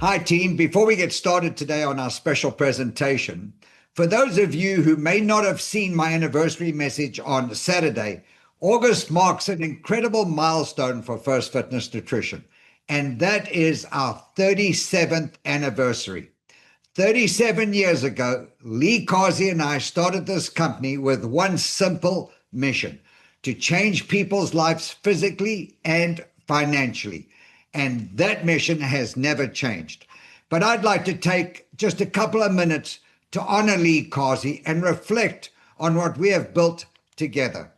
Hi, team. Before we get started today on our special presentation, for those of you who may not have seen my anniversary message on Saturday, August marks an incredible milestone for First Fitness Nutrition, and that is our 37th anniversary. 37 years ago, Lee Carsey and I started this company with one simple mission: to change people's lives physically and financially. And that mission has never changed. But I'd like to take just a couple of minutes to honor Lee Carsey and reflect on what we have built together.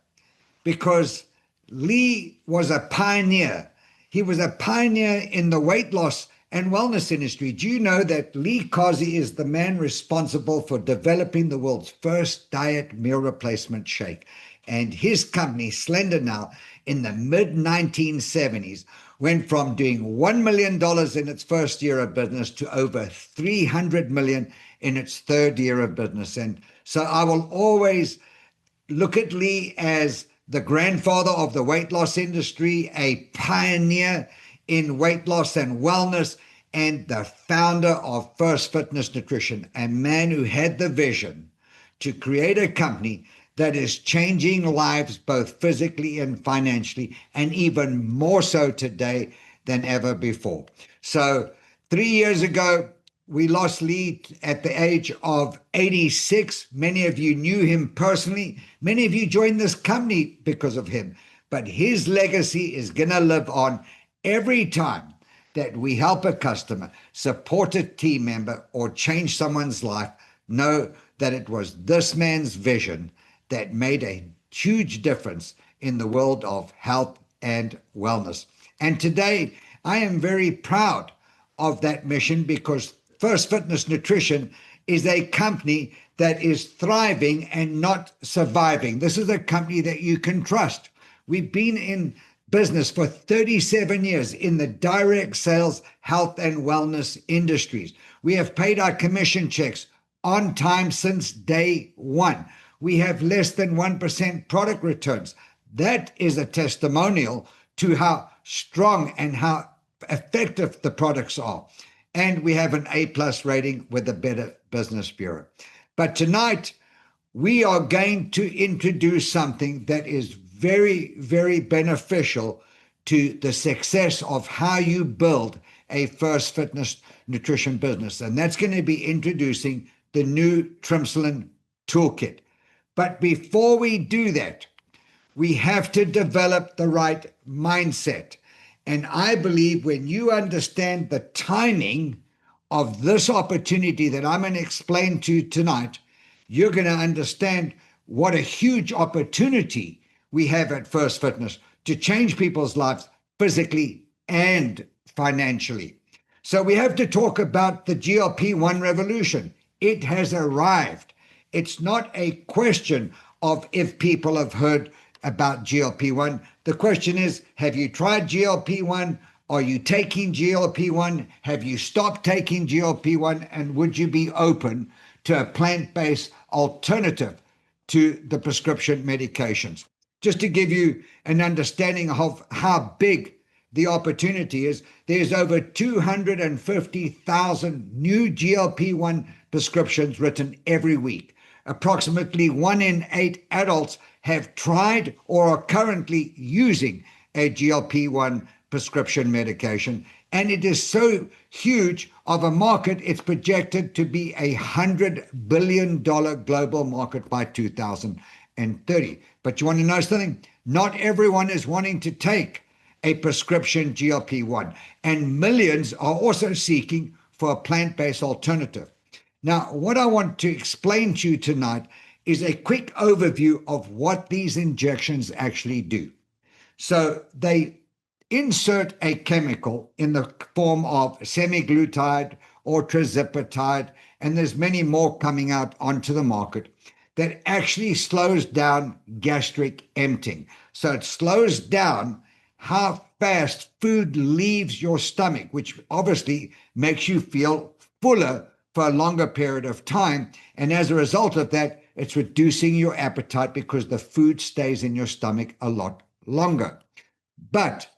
Because Lee was a pioneer. He was a pioneer in the weight loss and wellness industry. Do you know that Lee Carsey is the man responsible for developing the world's first diet meal replacement shake? And his company, Slender Now, in the mid-1970s, went from doing $1 million in its first year of business to over $300 million in its third year of business. And so I will always look at Lee as the grandfather of the weight loss industry, a pioneer in weight loss and wellness, and the founder of First Fitness Nutrition, a man who had the vision to create a company that is changing lives both physically and financially, and even more so today than ever before. So 3 years ago, we lost Lee at the age of 86. Many of you knew him personally. Many of you joined this company because of him. But his legacy is going to live on every time that we help a customer, support a team member, or change someone's life. Know that it was this man's vision that made a huge difference in the world of health and wellness. And today, I am very proud of that mission because First Fitness Nutrition is a company that is thriving and not surviving. This is a company that you can trust. We've been in business for 37 years in the direct sales, health, and wellness industries. We have paid our commission checks on time since day one. We have less than 1% product returns. That is a testimonial to how strong and how effective the products are. And we have an A+ rating with the Better Business Bureau. But tonight, we are going to introduce something that is very, very beneficial to the success of how you build a First Fitness Nutrition business. And that's going to be introducing the new Trimsulin Toolkit. But before we do that, we have to develop the right mindset. And I believe when you understand the timing of this opportunity that I'm going to explain to you tonight, you're going to understand what a huge opportunity we have at First Fitness to change people's lives physically and financially. So we have to talk about the GLP-1 revolution. It has arrived. It's not a question of if people have heard about GLP-1. The question is, have you tried GLP-1? Are you taking GLP-1? Have you stopped taking GLP-1? And would you be open to a plant-based alternative to the prescription medications? Just to give you an understanding of how big the opportunity is, there's over 250,000 new GLP-1 prescriptions written every week. Approximately 1 in 8 adults have tried or are currently using a GLP-1 prescription medication. And it is so huge of a market, it's projected to be a $100 billion global market by 2030. But you want to know something? Not everyone is wanting to take a prescription GLP-1. And millions are also seeking for a plant-based alternative. Now, what I want to explain to you tonight is a quick overview of what these injections actually do. So they insert a chemical in the form of semaglutide or tirzepatide, and there's many more coming out onto the market, that actually slows down gastric emptying. So it slows down how fast food leaves your stomach, which obviously makes you feel fuller for a longer period of time. And as a result of that, it's reducing your appetite because the food stays in your stomach a lot longer. But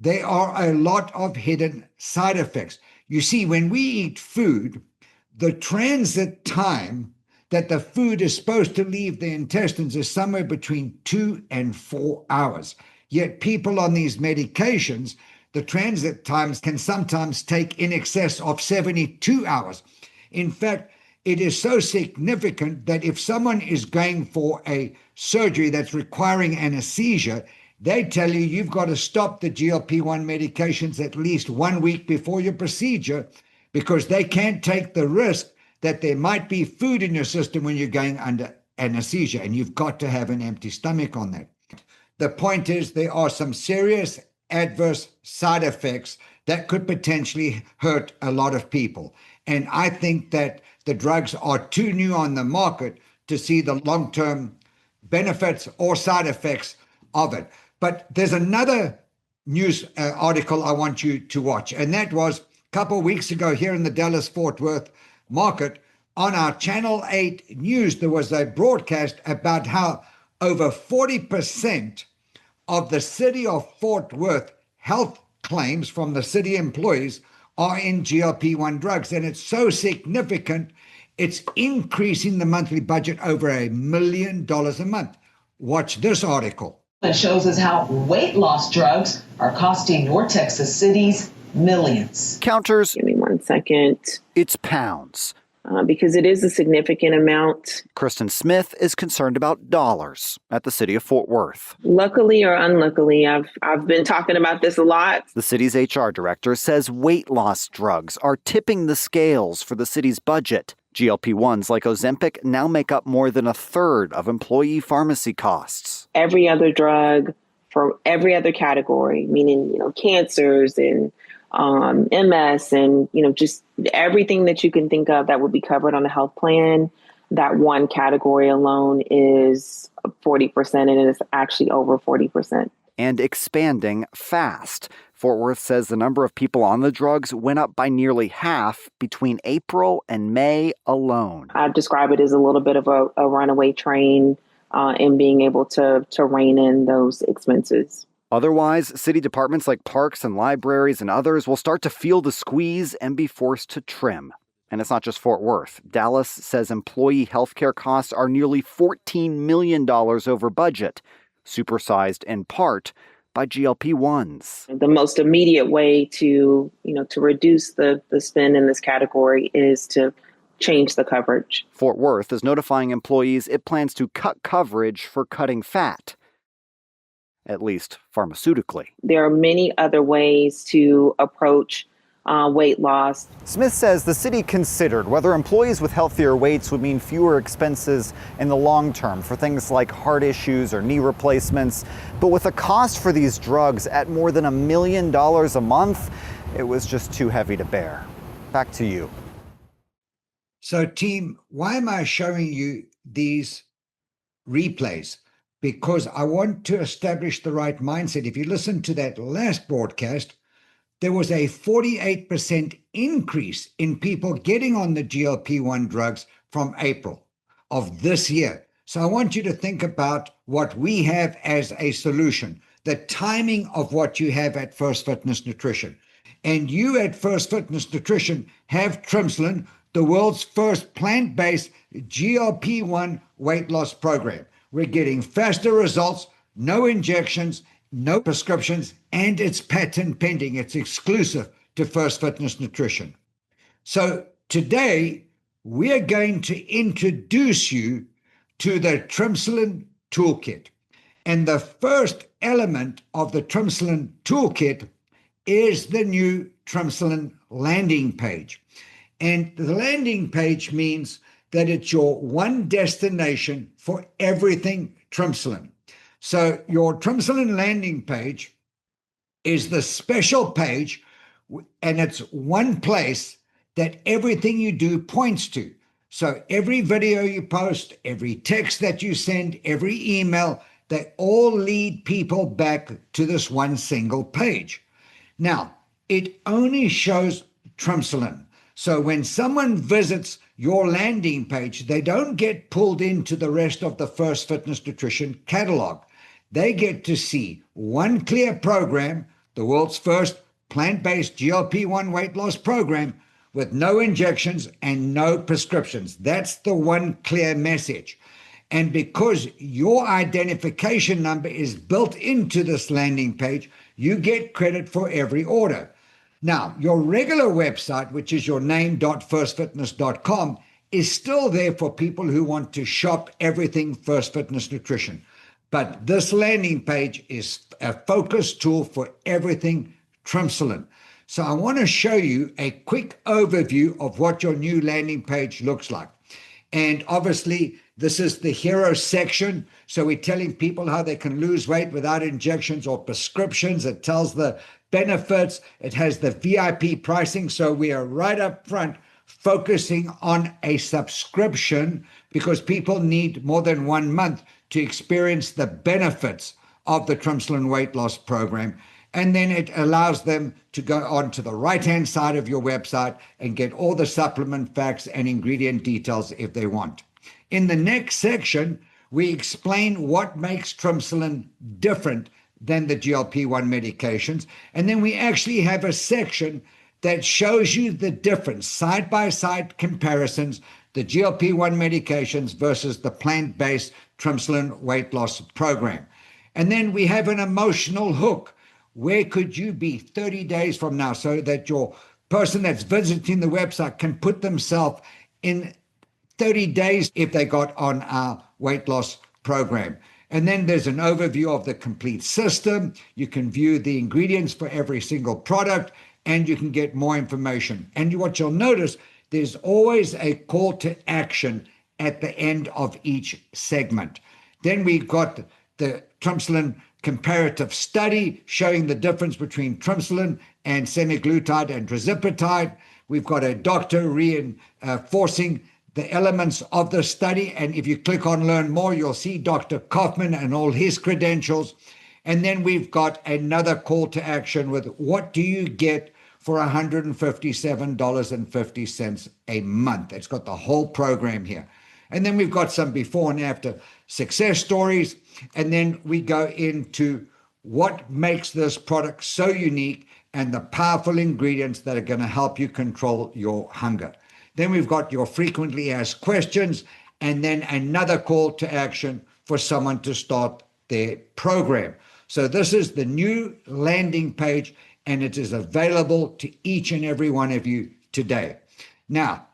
there are a lot of hidden side effects. You see, when we eat food, the transit time that the food is supposed to leave the intestines is somewhere between 2 and 4 hours. Yet people on these medications, the transit times can sometimes take in excess of 72 hours. In fact, it is so significant that if someone is going for a surgery that's requiring anesthesia, they tell you you've got to stop the GLP-1 medications at least 1 week before your procedure, because they can't take the risk that there might be food in your system when you're going under anesthesia, and you've got to have an empty stomach on that. The point is, there are some serious adverse side effects that could potentially hurt a lot of people. And I think that the drugs are too new on the market to see the long-term benefits or side effects of it. But there's another news article I want you to watch, and that was a couple of weeks ago here in the Dallas-Fort Worth market. On our Channel 8 news, there was a broadcast about how over 40% of the city of Fort Worth health claims from the city employees are in GLP-1 drugs. And it's so significant, it's increasing the monthly budget over $1 million a month. Watch this article. That shows us how weight loss drugs are costing North Texas cities millions. Counters. Give me 1 second. It's pounds. Because it is a significant amount. Kristen Smith is concerned about dollars at the city of Fort Worth. Luckily or unluckily, I've been talking about this a lot. The city's HR director says weight loss drugs are tipping the scales for the city's budget. GLP-1s like Ozempic now make up more than a third of employee pharmacy costs. Every other drug for every other category, meaning, cancers and MS and, just everything that you can think of that would be covered on a health plan, that one category alone is 40%, and it is actually over 40%. And expanding fast. Fort Worth says the number of people on the drugs went up by nearly half between April and May alone. I describe it as a little bit of a runaway train in being able to rein in those expenses. Otherwise, city departments like parks and libraries and others will start to feel the squeeze and be forced to trim. And it's not just Fort Worth. Dallas says employee healthcare costs are nearly $14 million over budget, supersized in part by GLP-1s. The most immediate way to reduce the spend in this category is to change the coverage. Fort Worth is notifying employees it plans to cut coverage for cutting fat, at least pharmaceutically. There are many other ways to approach weight loss. Smith says the city considered whether employees with healthier weights would mean fewer expenses in the long term for things like heart issues or knee replacements. But with the cost for these drugs at more than $1 million a month, it was just too heavy to bear. Back to you. So, team, why am I showing you these replays? Because I want to establish the right mindset. If you listen to that last broadcast, there was a 48% increase in people getting on the GLP-1 drugs from April of this year. So I want you to think about what we have as a solution, the timing of what you have at First Fitness Nutrition. And you at First Fitness Nutrition have Trimsulin, the world's first plant-based GLP-1 weight loss program. We're getting faster results, no injections, no prescriptions, and it's patent pending. It's exclusive to First Fitness Nutrition. So today, we are going to introduce you to the Trimsulin Toolkit. And the first element of the Trimsulin Toolkit is the new Trimsulin landing page. And the landing page means that it's your one destination for everything Trimsulin. So your Trimsulin landing page is the special page, and it's one place that everything you do points to. So every video you post, every text that you send, every email, they all lead people back to this one single page. Now, it only shows Trimsulin. So when someone visits your landing page, they don't get pulled into the rest of the First Fitness Nutrition catalog. They get to see one clear program, the world's first plant-based GLP-1 weight loss program with no injections and no prescriptions. That's the one clear message. And because your identification number is built into this landing page, you get credit for every order. Now, your regular website, which is your name.firstfitness.com, is still there for people who want to shop everything First Fitness Nutrition. But this landing page is a focus tool for everything Trimsulin. So I want to show you a quick overview of what your new landing page looks like. And obviously, this is the hero section. So we're telling people how they can lose weight without injections or prescriptions. It tells the benefits. It has the VIP pricing. So we are right up front focusing on a subscription because people need more than 1 month to experience the benefits of the Trimsulin weight loss program. And then it allows them to go on to the right-hand side of your website and get all the supplement facts and ingredient details if they want. In the next section, we explain what makes Trimsulin different than the GLP-1 medications. And then we actually have a section that shows you the difference, side-by-side comparisons, the GLP-1 medications versus the plant-based Trimsulin weight loss program. And then we have an emotional hook. Where could you be 30 days from now so that your person that's visiting the website can put themselves in 30 days if they got on our weight loss program? And then there's an overview of the complete system. You can view the ingredients for every single product, and you can get more information. And what you'll notice, there's always a call to action at the end of each segment. Then we've got the Trimsulin comparative study showing the difference between Trimsulin and semaglutide and tirzepatide. We've got a doctor reinforcing the elements of the study. And if you click on Learn More, you'll see Dr. Kaufman and all his credentials. And then we've got another call to action with what do you get for $157.50 a month. It's got the whole program here. And then we've got some before and after success stories. And then we go into what makes this product so unique and the powerful ingredients that are going to help you control your hunger. Then we've got your frequently asked questions, and then another call to action for someone to start their program. So this is the new landing page, and it is available to each and every one of you today. Now,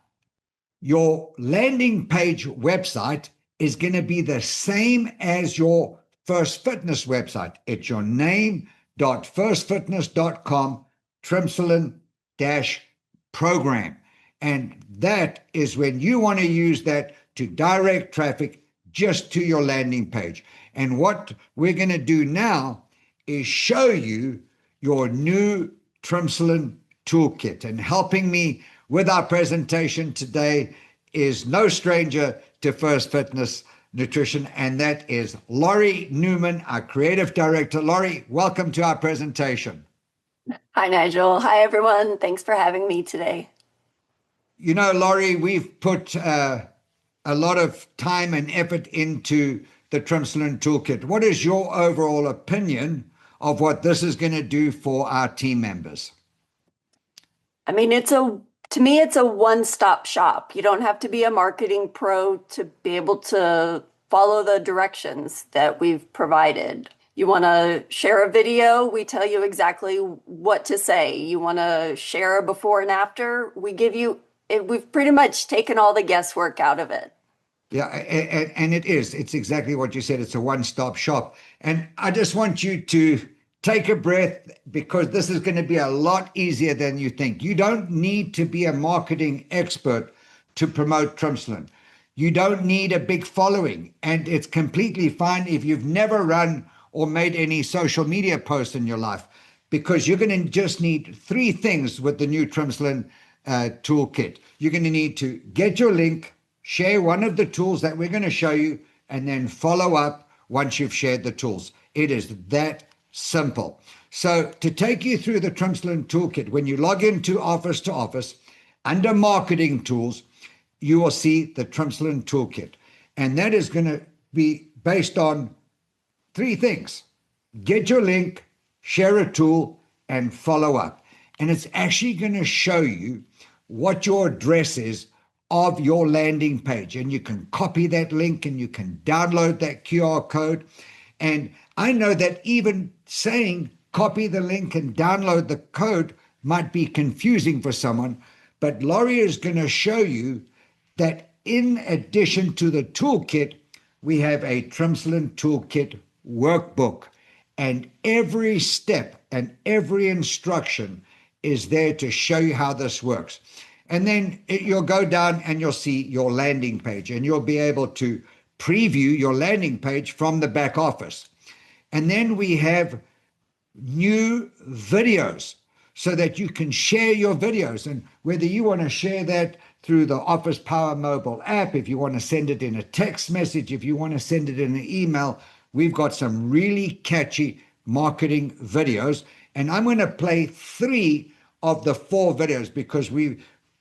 your landing page website is going to be the same as your First Fitness website. It's your name.firstfitness.com Trimsulin-program. And that is when you want to use that to direct traffic just to your landing page. And what we're going to do now is show you your new Trimsulin toolkit. And helping me with our presentation today is no stranger to First Fitness Nutrition, and that is Laurie Newman, our creative director. Laurie, welcome to our presentation. Hi, Nigel. Hi, everyone. Thanks for having me today. You know, Laurie, we've put a lot of time and effort into the Trimsulin toolkit. What is your overall opinion of what this is going to do for our team members? I mean, to me, it's a one-stop shop. You don't have to be a marketing pro to be able to follow the directions that we've provided. You want to share a video, we tell you exactly what to say. You want to share a before and after, we give you it. We've pretty much taken all the guesswork out of it. Yeah, and it's exactly what you said. It's a one-stop shop. And I just want you to take a breath, because this is going to be a lot easier than you think. You don't need to be a marketing expert to promote Trimsulin. You don't need a big following, and it's completely fine if you've never run or made any social media posts in your life, because you're going to just need 3 things with the new Trimsulin toolkit. You're going to need to get your link, share one of the tools that we're going to show you, and then follow up once you've shared the tools. It is that simple. So to take you through the Trimsulin toolkit, when you log into Office to Office, under Marketing Tools, you will see the Trimsulin toolkit. And that is going to be based on 3 things: get your link, share a tool, and follow up. and it's actually going to show you what your address is of your landing page. And you can copy that link and you can download that QR code. And I know that even saying copy the link and download the code might be confusing for someone, but Laurie is going to show you that in addition to the toolkit, we have a Trimsulin Toolkit workbook, and every step and every instruction is there to show you how this works. And then you'll go down and you'll see your landing page, and you'll be able to preview your landing page from the back office. And then we have new videos so that you can share your videos. And whether you want to share that through the Office Power mobile app, if you want to send it in a text message, if you want to send it in an email, we've got some really catchy marketing videos. And I'm going to play 3 of the 4 videos because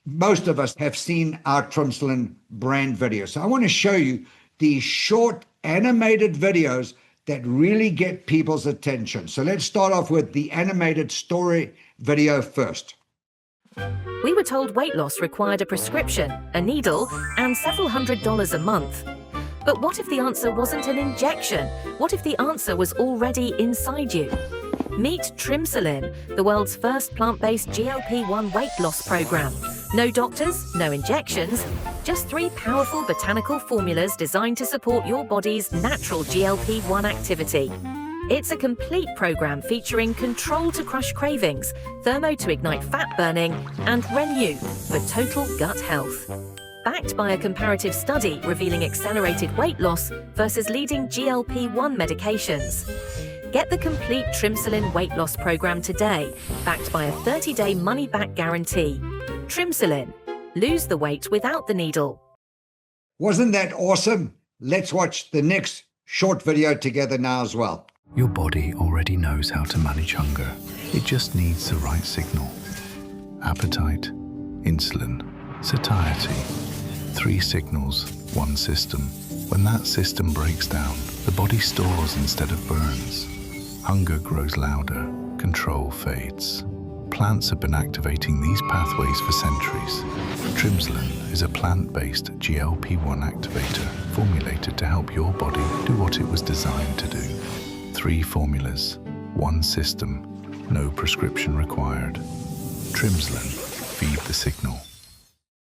most of us have seen our Trimsulin brand videos. So I want to show you these short animated videos that really get people's attention. So let's start off with the animated story video first. We were told weight loss required a prescription, a needle, and several $100s a month. But what if the answer wasn't an injection? What if the answer was already inside you? Meet Trimsulin, the world's first plant-based GLP-1 weight loss program. No doctors, no injections, just 3 powerful botanical formulas designed to support your body's natural GLP-1 activity. It's a complete program featuring control to crush cravings, thermo to ignite fat burning, and renew for total gut health. Backed by a comparative study revealing accelerated weight loss versus leading GLP-1 medications. Get the complete Trimsulin weight loss program today, backed by a 30-day money-back guarantee. Trimsulin. Lose the weight without the needle. Wasn't that awesome? Let's watch the next short video together now as well. Your body already knows how to manage hunger. It just needs the right signal. Appetite, insulin, satiety. 3 signals, 1 system. When that system breaks down, the body stores instead of burns. Hunger grows louder, control fades. Plants have been activating these pathways for centuries. Trimsulin is a plant-based GLP-1 activator formulated to help your body do what it was designed to do. 3 formulas, 1 system, no prescription required. Trimsulin, feed the signal.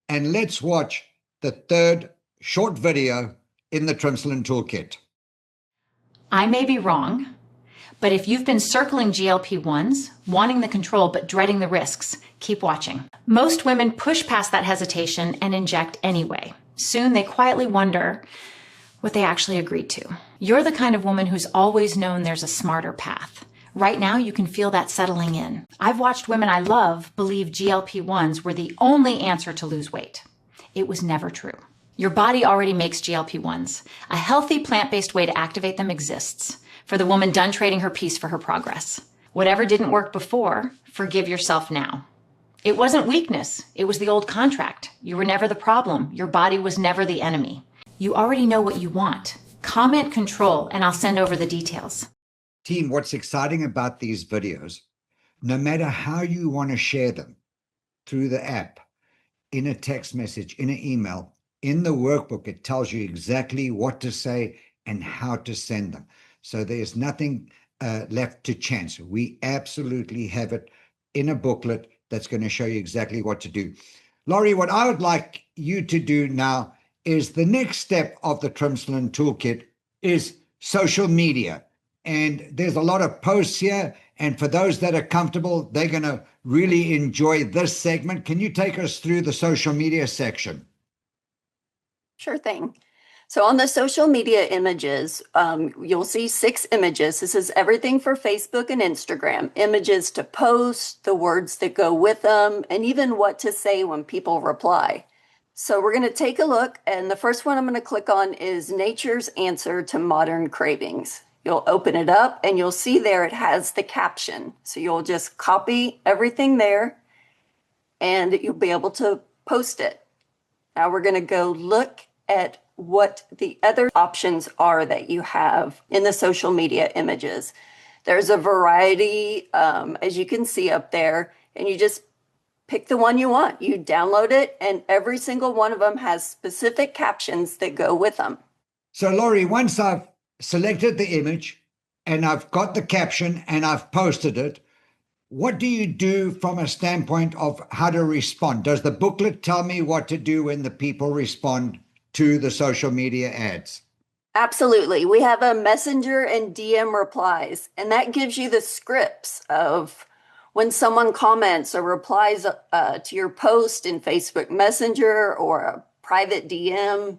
And let's watch the 3rd short video in the Trimsulin Toolkit. I may be wrong, but if you've been circling GLP-1s, wanting the control but dreading the risks, keep watching. Most women push past that hesitation and inject anyway. Soon they quietly wonder what they actually agreed to. You're the kind of woman who's always known there's a smarter path. Right now, you can feel that settling in. I've watched women I love believe GLP-1s were the only answer to lose weight. It was never true. Your body already makes GLP-1s. A healthy plant-based way to activate them exists for the woman done trading her peace for her progress. Whatever didn't work before, forgive yourself now. It wasn't weakness. It was the old contract. You were never the problem. Your body was never the enemy. You already know what you want. Comment control, and I'll send over the details. Team, what's exciting about these videos, no matter how you want to share them, through the app, in a text message, in an email, in the workbook, it tells you exactly what to say and how to send them. So there's nothing left to chance. We absolutely have it in a booklet that's going to show you exactly what to do. Laurie, what I would like you to do now is the next step of the Trimsulin Toolkit is social media. And there's a lot of posts here. And for those that are comfortable, they're going to really enjoy this segment. Can you take us through the social media section? Sure thing. So on the social media images, you'll see 6 images. This is everything for Facebook and Instagram. Images to post, the words that go with them, and even what to say when people reply. So we're going to take a look, and the first one I'm going to click on is Nature's Answer to Modern Cravings. You'll open it up, and you'll see there it has the caption. So you'll just copy everything there, and you'll be able to post it. Now we're going to go look at what the other options are that you have in the social media images. There's a variety, as you can see up there. and you just pick the one you want. You download it, and every single one of them has specific captions that go with them. So, Laurie, once I've selected the image and I've got the caption and I've posted it, what do you do from a standpoint of how to respond? Does the booklet tell me what to do when the people respond to the social media ads? Absolutely. We have a messenger and DM replies, and that gives you the scripts of when someone comments or replies to your post in Facebook Messenger or a private DM.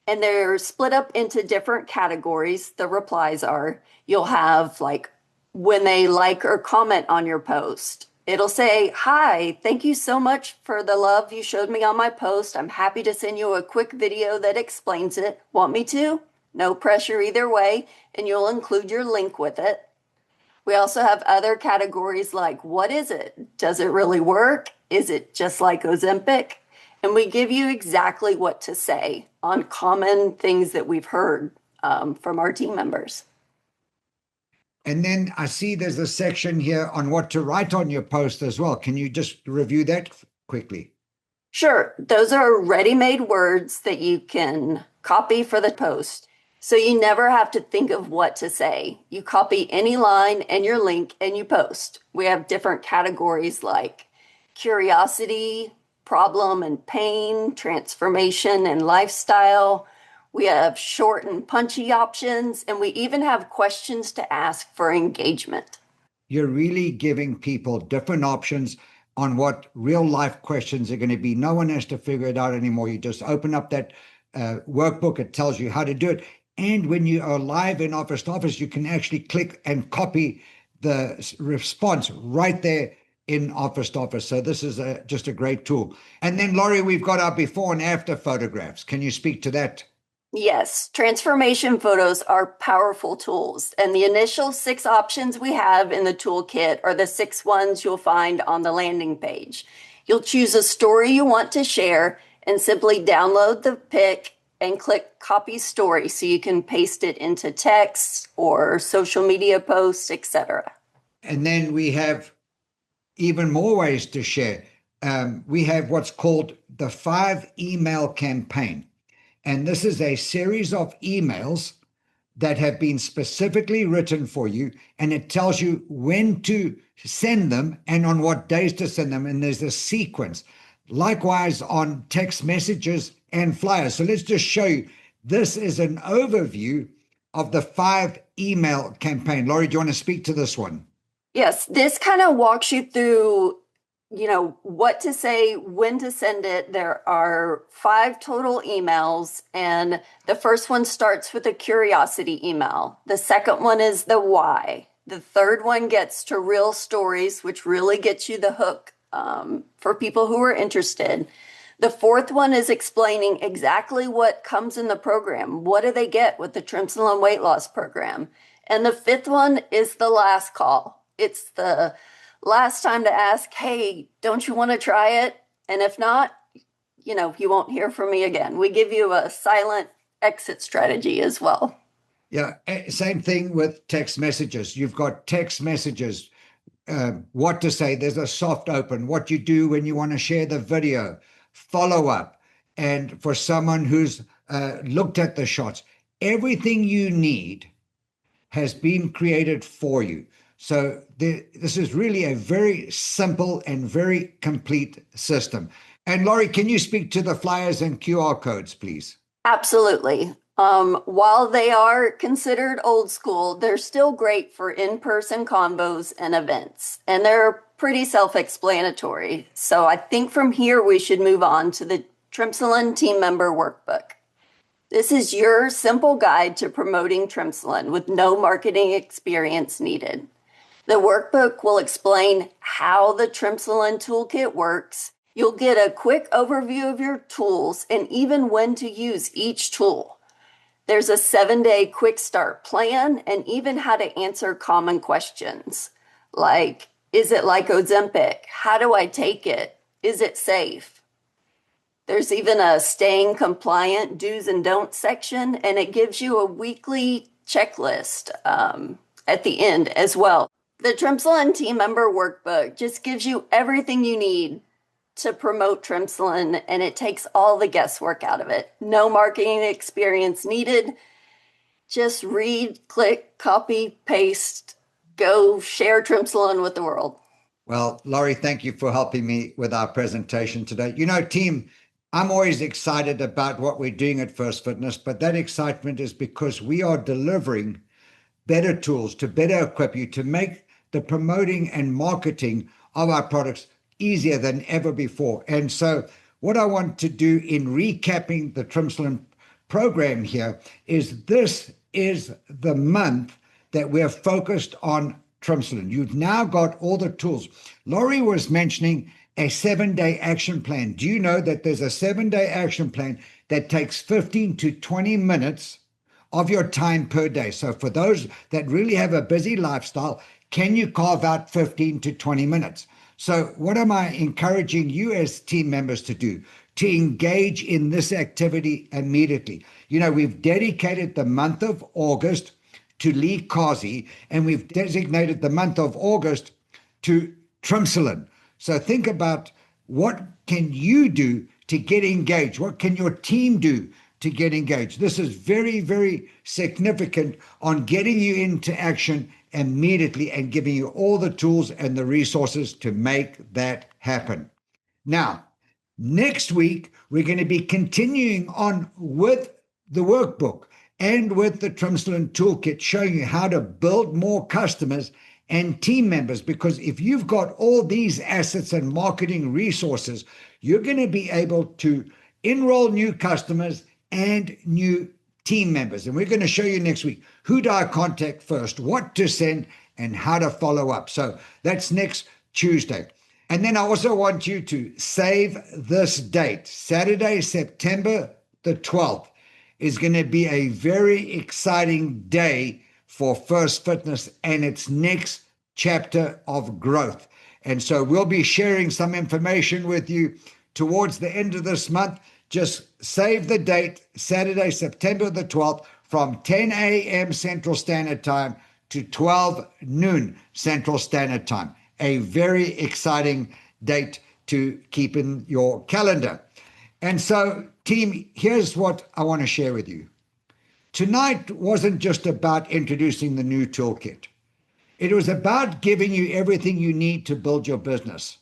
And they're split up into different categories. The replies are, you'll have like when they like or comment on your post, it'll say, "Hi, thank you so much for the love you showed me on my post. I'm happy to send you a quick video that explains it. Want me to? No pressure either way." And you'll include your link with it. We also have other categories like, what is it? Does it really work? Is it just like Ozempic? And we give you exactly what to say on common things that we've heard from our team members. And then I see there's a section here on what to write on your post as well. Can you just review that quickly? Sure. Those are ready-made words that you can copy for the post. So you never have to think of what to say. You copy any line and your link and you post. We have different categories like curiosity, problem and pain, transformation and lifestyle. We have short and punchy options, and we even have questions to ask for engagement. You're really giving people different options on what real life questions are going to be. No one has to figure it out anymore. You just open up that workbook. It tells you how to do it. And when you are live in office to office, you can actually click and copy the response right there in office to office. So this is just a great tool. And then, Laurie, we've got our before and after photographs. Can you speak to that? Yes, transformation photos are powerful tools. And the initial 6 options we have in the toolkit are the 6 ones you'll find on the landing page. You'll choose a story you want to share and simply download the pic and click copy story so you can paste it into text or social media posts, etc. And then we have even more ways to share. We have what's called the 5 email campaign. And this is a series of emails that have been specifically written for you, and it tells you when to send them and on what days to send them. And there's a sequence. Likewise on text messages and flyers. So let's just show you. This is an overview of the 5 email campaign. Laurie, do you want to speak to this one? Yes, this kind of walks you through what to say, when to send it. There are 5 total emails, and the first one starts with a curiosity email. The second one is the why. The third one gets to real stories, which really gets you the hook for people who are interested. The fourth one is explaining exactly what comes in the program. What do they get with the Trimsulin weight loss program? And the 5th one is the last call. It's the last time to ask, hey, don't you want to try it? And if not, you won't hear from me again. We give you a silent exit strategy as well. Yeah, same thing with text messages. You've got text messages, what to say. There's a soft open, what you do when you want to share the video, follow up. And for someone who's looked at the shots, everything you need has been created for you. So this is really a very simple and very complete system. And Laurie, can you speak to the flyers and QR codes, please? Absolutely. While they are considered old school, they're still great for in-person convos and events, and they're pretty self-explanatory. So I think from here we should move on to the Trimsulin Team Member Workbook. This is your simple guide to promoting Trimsulin with no marketing experience needed. The workbook will explain how the Trimsulin toolkit works. You'll get a quick overview of your tools and even when to use each tool. There's a 7-day quick start plan and even how to answer common questions like, is it like Ozempic? How do I take it? Is it safe? There's even a staying compliant do's and don'ts section, and it gives you a weekly checklist at the end as well. The Trimsulin team member workbook just gives you everything you need to promote Trimsulin, and it takes all the guesswork out of it. No marketing experience needed. Just read, click, copy, paste, go share Trimsulin with the world. Well, Laurie, thank you for helping me with our presentation today. You know, team, I'm always excited about what we're doing at First Fitness, but that excitement is because we are delivering better tools to better equip you to make the promoting and marketing of our products easier than ever before. And so what I want to do in recapping the Trimsulin program here is this is the month that we're focused on Trimsulin. You've now got all the tools. Laurie was mentioning a 7-day action plan. Do you know that there's a 7-day action plan that takes 15 to 20 minutes of your time per day? So for those that really have a busy lifestyle, can you carve out 15 to 20 minutes? So what am I encouraging you as team members to do? To engage in this activity immediately. You know, we've dedicated the month of August to Lee Kazi, and we've designated the month of August to Trimsulin. So think about what can you do to get engaged? What can your team do to get engaged? This is very, very significant on getting you into action immediately and giving you all the tools and the resources to make that happen. Now, next week, we're going to be continuing on with the workbook and with the Trimsulin Toolkit, showing you how to build more customers and team members, because if you've got all these assets and marketing resources, you're going to be able to enroll new customers and new team members. And we're going to show you next week who do I contact first, what to send, and how to follow up. So that's next Tuesday. And then I also want you to save this date. Saturday, September the 12th is going to be a very exciting day for First Fitness and its next chapter of growth. And so we'll be sharing some information with you towards the end of this month. Just save the date, Saturday, September the 12th, from 10 a.m. Central Standard Time to 12 noon Central Standard Time. A very exciting date to keep in your calendar. And so, team, here's what I want to share with you. Tonight wasn't just about introducing the new toolkit. It was about giving you everything you need to build your business.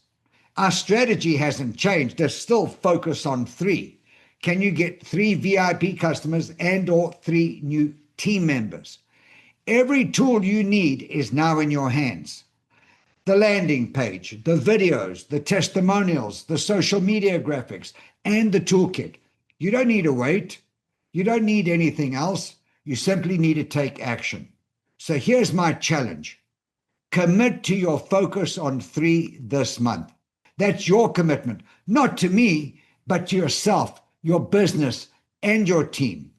Our strategy hasn't changed. There's still focus on 3. Can you get 3 VIP customers and or 3 new team members? Every tool you need is now in your hands. The landing page, the videos, the testimonials, the social media graphics, and the toolkit. You don't need to wait. You don't need anything else. You simply need to take action. So here's my challenge. Commit to your focus on 3 this month. That's your commitment, not to me, but to yourself, your business, and your team.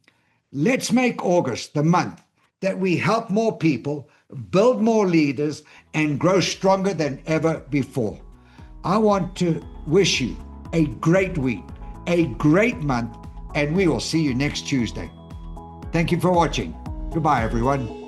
Let's make August the month that we help more people, build more leaders, and grow stronger than ever before. I want to wish you a great week, a great month, and we will see you next Tuesday. Thank you for watching. Goodbye, everyone.